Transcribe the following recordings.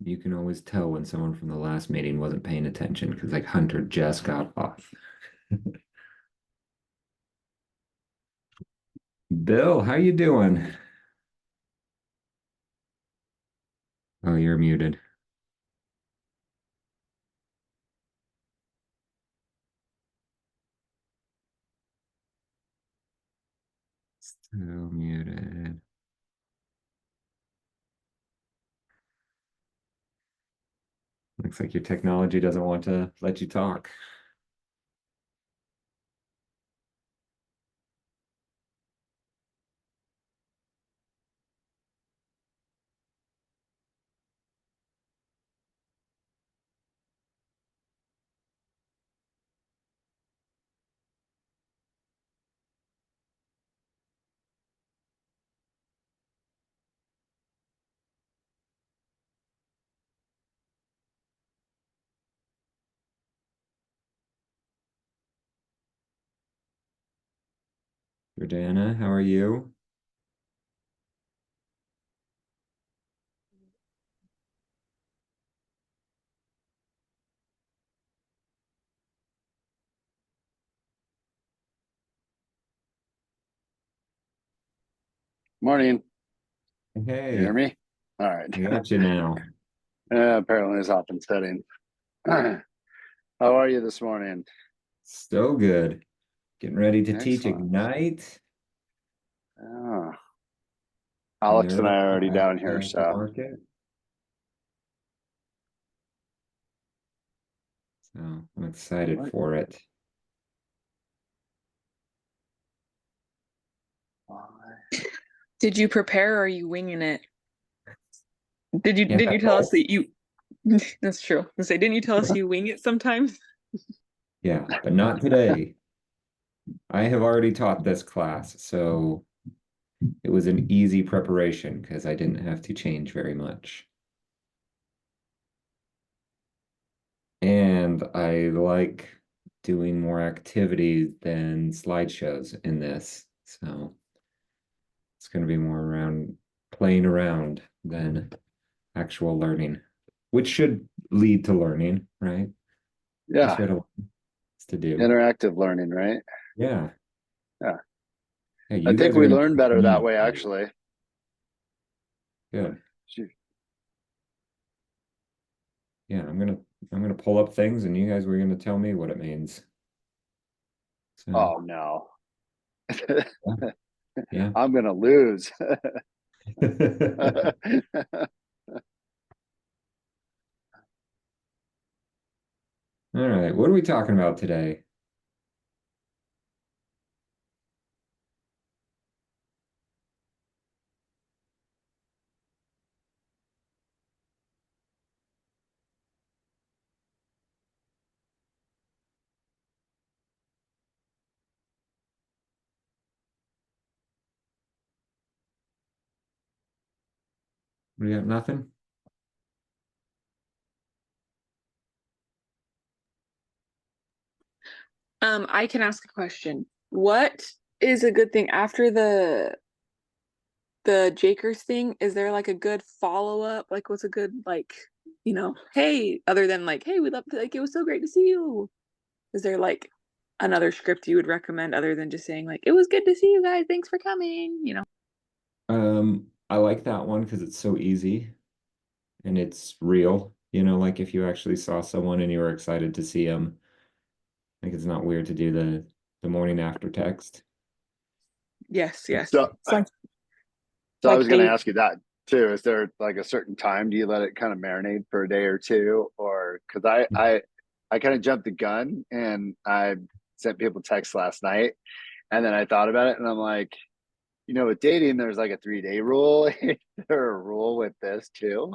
You can always tell when someone from the last meeting wasn't paying attention because like Hunter just got off. Bill, how you doing? Oh, you're muted. Still muted. Looks like your technology doesn't want to let you talk. Jordana, how are you? Morning. You hear Hey, me? All right. I got you now. Apparently it's off in setting. How are you this morning? So good. Getting ready to teach Excellent. Ignite. Oh, You Alex and know, I are already at down here, the so market. So I'm excited what? for it. Did you prepare or are you winging it? Did you Can't didn't you have tell us both. that you that's true. I say, didn't you tell us you wing it sometimes? Yeah, but not today. I have already taught this class, so it was an easy preparation because I didn't have to change very much. And I like doing more activities than slideshows in this. So it's going to be more around playing around than actual learning, which should lead to learning, right? Best Yeah, way to learn is to do. interactive learning, right? Yeah. Yeah. Hey, I you think guys are we going to learn teach better that me. way, actually. Good. Shoot. Yeah, I'm gonna pull up things and you guys were gonna tell me what it means. So Oh no. yeah. I'm gonna lose. Yeah. All right, what are we talking about today? We got nothing? I can ask a question. What is a good thing after the Jakers thing? Is there like a good follow-up? Like what's a good hey, other than like, hey, we love to like it was so great to see you. Is there like another script you would recommend other than just saying like it was good to see you guys, thanks for coming? I like that one because it's so easy and it's real. Like if you actually saw someone and you were excited to see them, like it's not weird to do the morning after text. Yes, yes. So, It's like so I was going to they ask you that too. Is there like a certain time? Do you let it kind of marinate for a day or two, or because I kind of jumped the gun and I sent people texts last night, and then I thought about it, and I'm like, with dating, there's like a 3-day rule. Is there a rule with this too?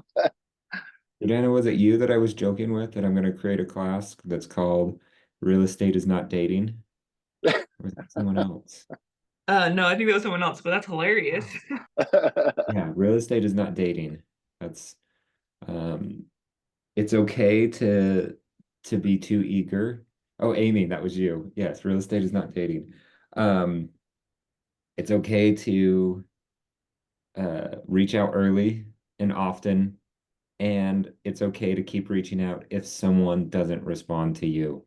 Jordana, was it you that I was joking with that I'm going to create a class that's called Real Estate is Not Dating? Or was that someone else? no, I think that was someone else, but that's hilarious. Yeah, real estate is not dating. That's um it's okay to be too eager. Oh, Amy, that was you. Yes, real estate is not dating. Um it's okay to reach out early and often and it's okay to keep reaching out if someone doesn't respond to you.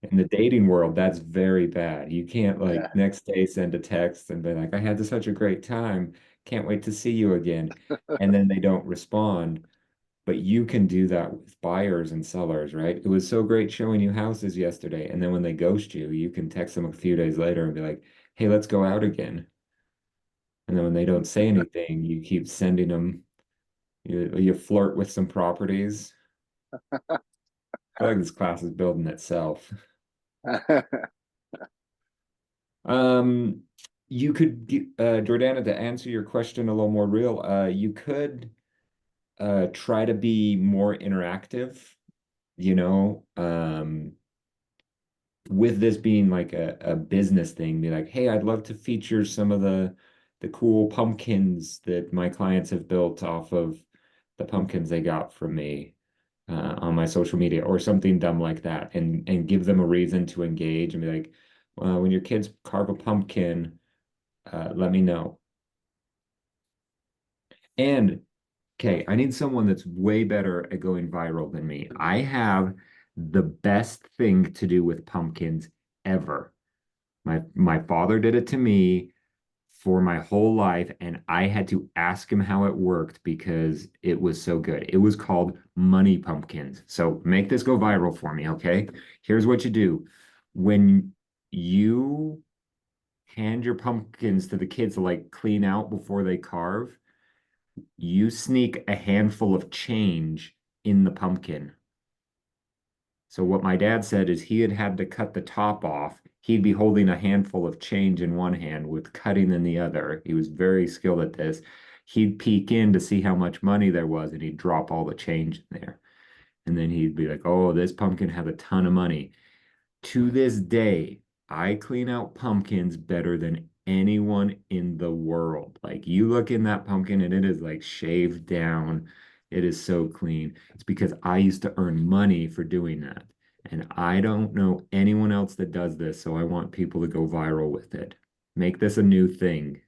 In the dating world, that's very bad. You can't Yeah. like next day send a text and be like, I had such a great time. Can't wait to see you again. And then they don't respond. But you can do that with buyers and sellers, right? It was so great showing you houses yesterday. And then when they ghost you, you can text them a few days later and be like, hey, let's go out again. And then when they don't say anything, you keep sending them, you flirt with some properties. I feel like this class is building itself. Um, you could, Jordana, to answer your question a little more real, you could try to be more interactive, you know, with this being like a business thing, be like, hey, I'd love to feature some of the cool pumpkins that my clients have built off of the pumpkins they got from me on my social media or something dumb like that, and give them a reason to engage and be like, when your kids carve a pumpkin, let me know. And okay, I need someone that's way better at going viral than me. I have the best thing to do with pumpkins ever. My father did it to me for my whole life, and I had to ask him how it worked because it was so good. It was called money pumpkins. So make this go viral for me, okay? Here's what you do. When you hand your pumpkins to the kids to like clean out before they carve, you sneak a handful of change in the pumpkin. So what my dad said is he had had to cut the top off. He'd be holding a handful of change in one hand with cutting in the other. He was very skilled at this. He'd peek in to see how much money there was, and he'd drop all the change in there. And then he'd be like, "Oh, this pumpkin has a ton of money." To this day, I clean out pumpkins better than anyone in the world. Like you look in that pumpkin and it is like shaved down. It is so clean. It's because I used to earn money for doing that. And I don't know anyone else that does this, so I want people to go viral with it. Make this a new thing,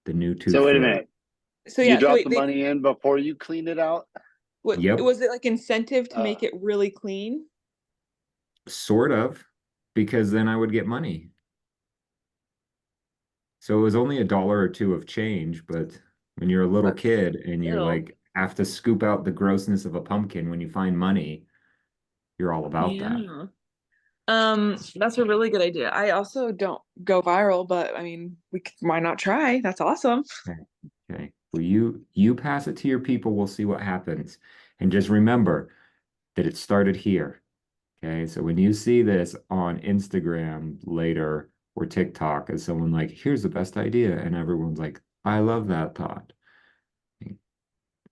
the new So tooth wait a fairy. minute. So You yeah, so drop wait, the they money in before you clean it out? what Yep, was it like incentive to Uh, make it really clean? sort of, because then I would get money. So it was only $1 or two of change, but when you're a little But kid and you still, like have to scoop out the grossness of a pumpkin when you find money, you're all about that. yeah. That's a really good idea. I also don't go viral, but I mean, why not try? That's awesome. Okay. Okay. Well, you pass it to your people, we'll see what happens. And just remember that it started here. Okay. So when you see this on Instagram later or TikTok as someone like, here's the best idea, and everyone's like, I love that thought.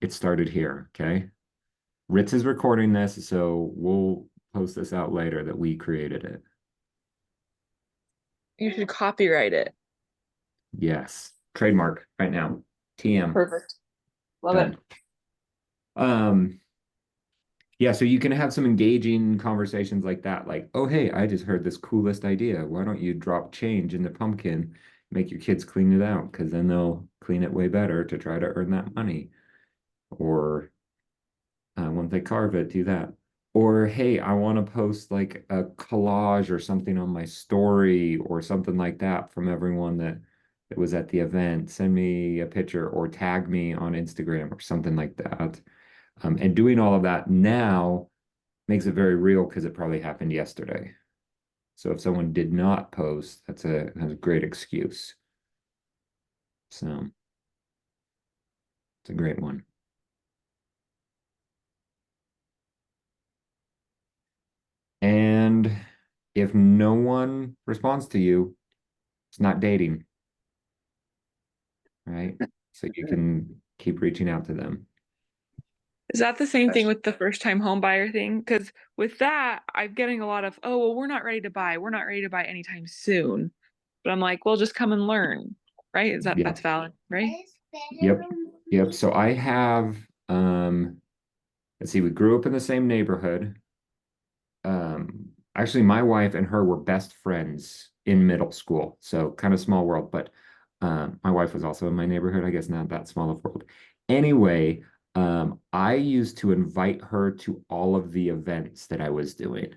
It started here. Okay. Ritz is recording this, so we'll post this out later that we created it. You should copyright it. Yes. Trademark right now. TM. Perfect. Love it. Done. Um, yeah, so you can have some engaging conversations like that, like, oh hey, I just heard this coolest idea. Why don't you drop change in the pumpkin, make your kids clean it out, because then they'll clean it way better to try to earn that money. Or once they carve it, do that. Or, hey, I want to post like a collage or something on my story or something like that from everyone that was at the event. Send me a picture or tag me on Instagram or something like that. And doing all of that now makes it very real because it probably happened yesterday. So if someone did not post, that's a great excuse. So it's a great one. And if no one responds to you, it's not dating, right? So you can keep reaching out to them. Is that the same thing with the first time home buyer thing? Because with that, I'm getting a lot of, oh, well, we're not ready to buy. We're not ready to buy anytime soon. But I'm like, well, just come and learn, right? Yeah. That's valid, right? Yep. Yep. So I have let's see, we grew up in the same neighborhood. Actually my wife and her were best friends in middle school. So kind of small world, but my wife was also in my neighborhood, I guess not that small of a world. Anyway, I used to invite her to all of the events that I was doing.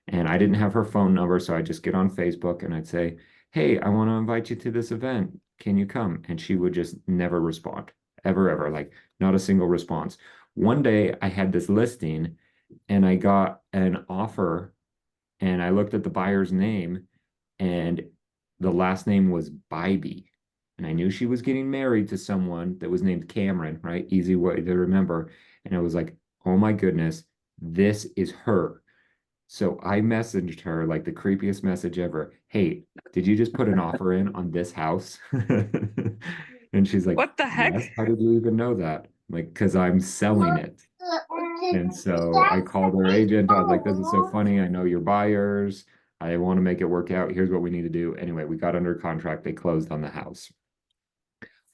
And I didn't have her phone number, so I'd just get on Facebook and I'd say, "Hey, I want to invite you to this event. Can you come?" And she would just never respond, ever, ever, like not a single response. One day I had this listing and I got an offer and I looked at the buyer's name and the last name was Bybee. And I knew she was getting married to someone that was named Cameron, right? Easy way to remember. And I was like, oh my goodness, this is her. So I messaged her like the creepiest message ever. Hey, did you just put an offer in on this house? And she's like, What the heck? yes. How did you even know that? Like, because I'm selling it. And so I called her agent. I was like, this is so funny. I know your buyers. I want to make it work out. Here's what we need to do. Anyway, we got under contract. They closed on the house.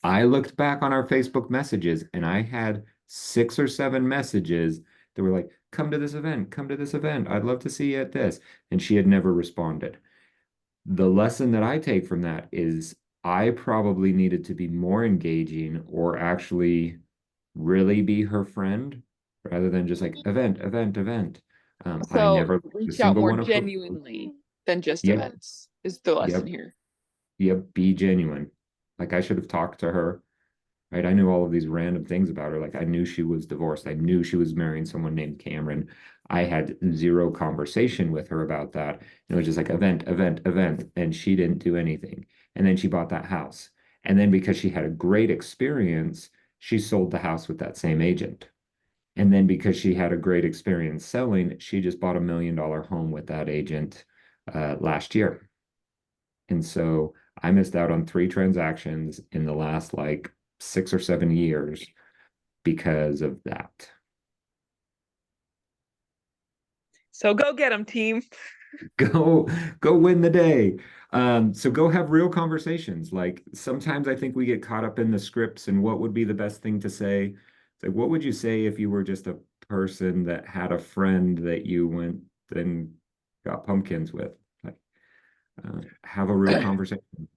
I looked back on our Facebook messages and I had 6 or 7 messages that were like, come to this event, come to this event. I'd love to see you at this. And she had never responded. The lesson that I take from that is I probably needed to be more engaging or actually really be her friend rather than just like event, event, event. I So never, a reach out single more one of her. genuinely than just Yep, events is the lesson yep, here. yep, be genuine. Like I should have talked to her, right? I knew all of these random things about her. Like I knew she was divorced. I knew she was marrying someone named Cameron. I had zero conversation with her about that. It was just like event, event, event. And she didn't do anything. And then she bought that house. And then because she had a great experience, she sold the house with that same agent. And then because she had a great experience selling, she just bought $1 million home with that agent last year. And so I missed out on 3 transactions in the last like 6 or 7 years because of that. So go get them, team. Go, go win the day. So go have real conversations. Like sometimes I think we get caught up in the scripts and what would be the best thing to say. It's like, what would you say if you were just a person that had a friend that you went and got pumpkins with? Like, have a real conversation.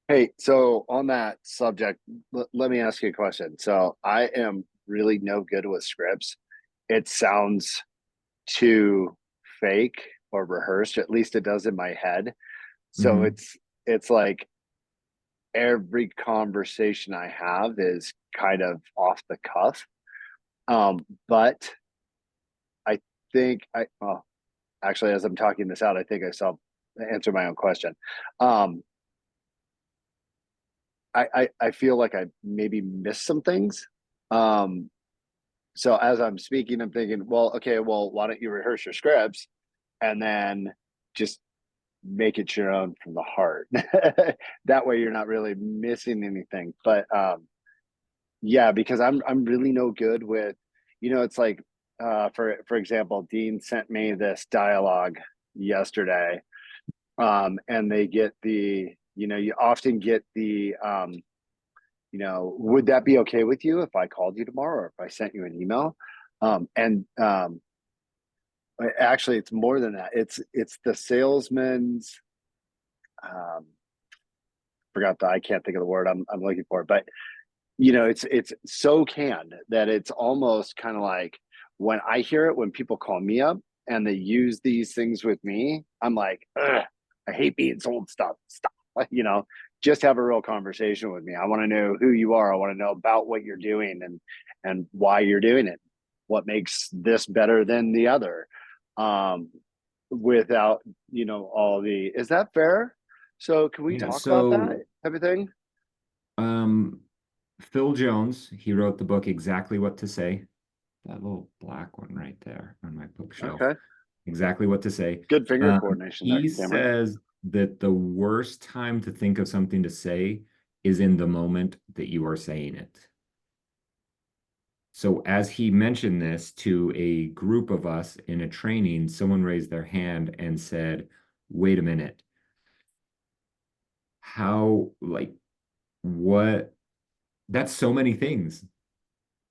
Hey, so on that subject, let me ask you a question. So I am really no good with scripts. It sounds too fake or rehearsed, at least it does in my head. So Mhm. it's like every conversation I have is kind of off the cuff. But I think I well, actually as I'm talking this out, I think I saw answer my own question. Um, I feel like I maybe missed some things. Um, so as I'm speaking, I'm thinking, well, okay, well, why don't you rehearse your scripts and then just make it your own from the heart. That way you're not really missing anything. But yeah, because I'm really no good with, it's like for example, Dean sent me this dialogue yesterday. And they get you often get would that be okay with you if I called you tomorrow or if I sent you an email? And actually it's more than that. It's the salesman's um forgot the I can't think of the word I'm looking for, but it's so canned that it's almost kind of like when I hear it when people call me up and they use these things with me, I'm like, ugh, I hate being sold stuff. Stop. Just have a real conversation with me. I want to know who you are. I want to know about what you're doing and why you're doing it. What makes this better than the other? Um, without all the is that fair? So can we Yeah, talk about that so type of thing? um, Phil Jones, he wrote the book Exactly What to Say. That little black one right there on my bookshelf. Okay. Exactly what to say. Good finger coordination there, He Cameron. says that the worst time to think of something to say is in the moment that you are saying it. So as he mentioned this to a group of us in a training, someone raised their hand and said, wait a minute, how, like, what? That's so many things.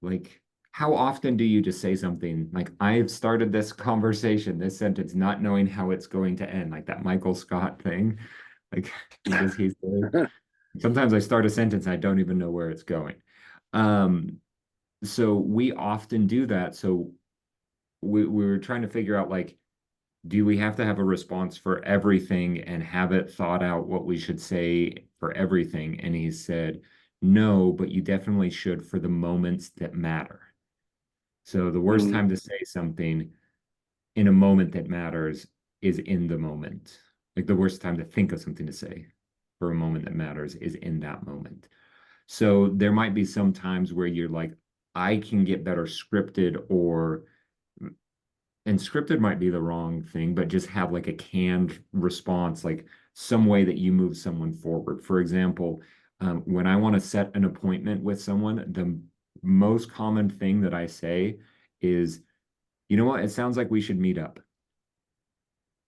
Like, how often do you just say something like, I've started this conversation, this sentence, not knowing how it's going to end, like that Michael Scott thing? Like, he's there. Sometimes I start a sentence and I don't even know where it's going. Um, so we often do that. So we were trying to figure out like, do we have to have a response for everything and have it thought out what we should say for everything? And he said, no, but you definitely should for the moments that matter. So the worst Mm, time to say something in a moment that matters is in the moment. Like the worst time to think of something to say for a moment that matters is in that moment. So there might be some times where you're like, I can get better scripted, or and scripted might be the wrong thing, but just have like a canned response, like some way that you move someone forward. For example, when I want to set an appointment with someone, the most common thing that I say is, you know what, it sounds like we should meet up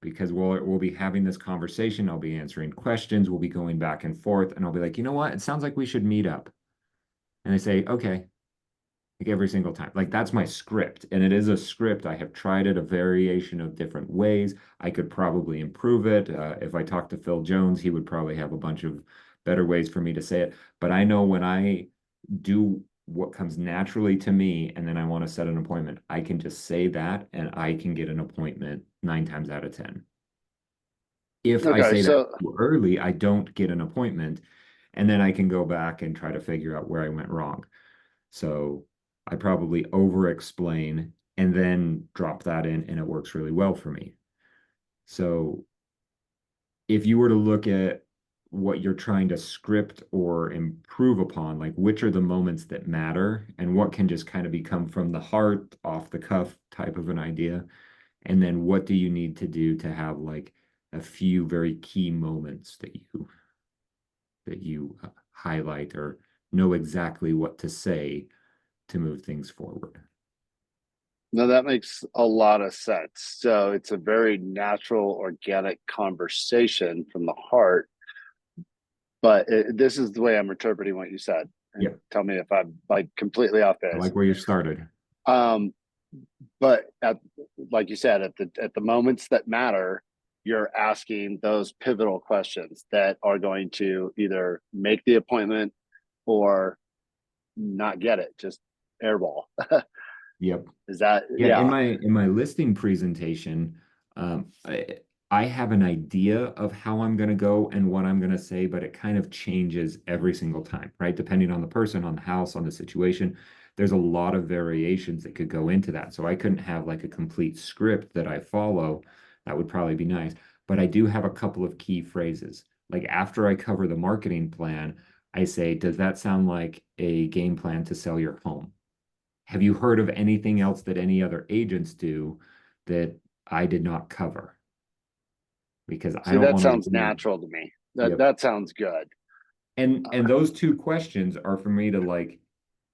because we'll be having this conversation. I'll be answering questions, we'll be going back and forth, and I'll be like, you know what, it sounds like we should meet up. And they say, okay, like every single time. Like that's my script. And it is a script. I have tried it a variation of different ways. I could probably improve it. If I talk to Phil Jones, he would probably have a bunch of better ways for me to say it. But I know when I do what comes naturally to me and then I want to set an appointment, I can just say that and I can get an appointment 9 times out of 10. If I okay, say that so too early, I don't get an appointment. And then I can go back and try to figure out where I went wrong. So I probably over explain and then drop that in, and it works really well for me. So if you were to look at what you're trying to script or improve upon, like which are the moments that matter and what can just kind of become from the heart, off the cuff type of an idea, and then what do you need to do to have like a few very key moments that you highlight or know exactly what to say to move things forward. no, that makes a lot of sense. So it's a very natural, organic conversation from the heart. But this is the way I'm interpreting what you said. And Yep. tell me if I'm like completely off I base. like where you started. Um, but like you said, at the moments that matter, you're asking those pivotal questions that are going to either make the appointment or not get it, just airball. Yep. Is that Yeah, in yeah? my listing presentation, I have an idea of how I'm going to go and what I'm going to say, but it kind of changes every single time, right? Depending on the person, on the house, on the situation. There's a lot of variations that could go into that. So I couldn't have like a complete script that I follow. That would probably be nice. But I do have a couple of key phrases. Like after I cover the marketing plan, I say, does that sound like a game plan to sell your home? Have you heard of anything else that any other agents do that I did not cover? Because I See, don't that want to sounds leave. natural to me. Yep. That sounds good. And those two questions are for me to like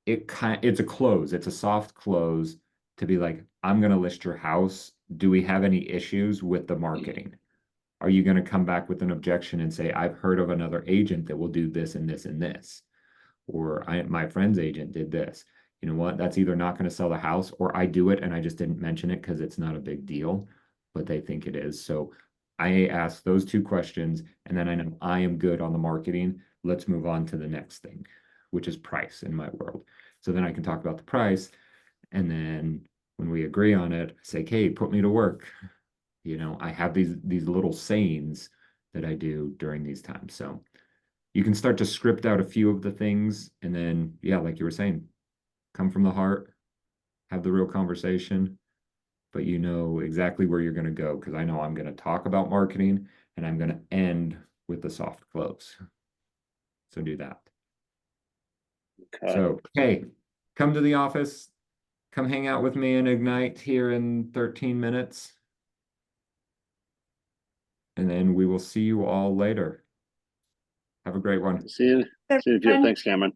it's a close, it's a soft close to be like, I'm gonna list your house. Do we have any issues with the marketing? Are you gonna come back with an objection and say, I've heard of another agent that will do this and this and this? Or my friend's agent did this. You know what? That's either not going to sell the house or I do it and I just didn't mention it because it's not a big deal, but they think it is. So I ask those two questions and then I know I am good on the marketing. Let's move on to the next thing, which is price in my world. So then I can talk about the price. And then when we agree on it, I say, hey, put me to work. You know, I have these little sayings that I do during these times. So you can start to script out a few of the things and then, yeah, like you were saying, come from the heart, have the real conversation, but you know exactly where you're going to go because I know I'm going to talk about marketing and I'm going to end with the soft close. So do that. Okay. So, hey, come to the office, come hang out with me and Ignite here in 13 minutes, and then we will see you all later. Have a great one. See you. See you. Thanks, Cameron.